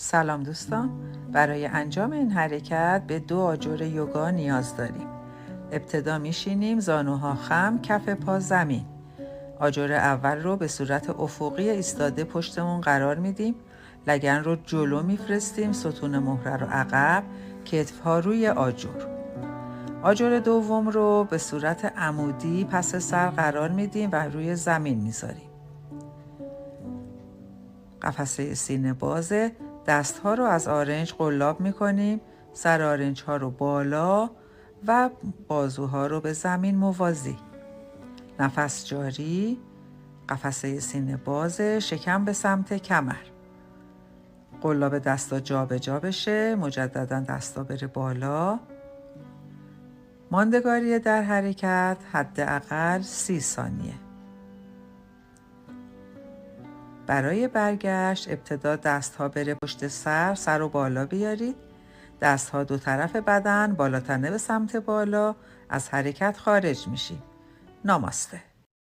سلام دوستان، برای انجام این حرکت به 2 آجر یوگا نیاز داریم. ابتدا میشینیم، زانوها خم، کف پا زمین. آجر اول رو به صورت افقی ایستاده پشتمون قرار میدیم. لگن رو جلو میفرستیم، ستون مهره رو عقب، کتفها روی آجر. آجر دوم رو به صورت عمودی پس سر قرار میدیم و روی زمین میذاریم. قفسه سینه بازه. دستها رو از آرنج قلاب میکنیم، سر آرنج ها رو بالا و بازوها رو به زمین موازی. نفس جاری. قفسه سینه بازه، شکم به سمت کمر. قلاب دستا جا به جا بشه، مجددا دستا بره بالا. ماندگاری در حرکت حداقل 30 ثانیه. برای برگشت ابتدا دستها بره پشت سر، سر رو بالا بیارید. دستها دو طرف بدن، بالاتنه به سمت بالا. از حرکت خارج میشیم. ناماسته.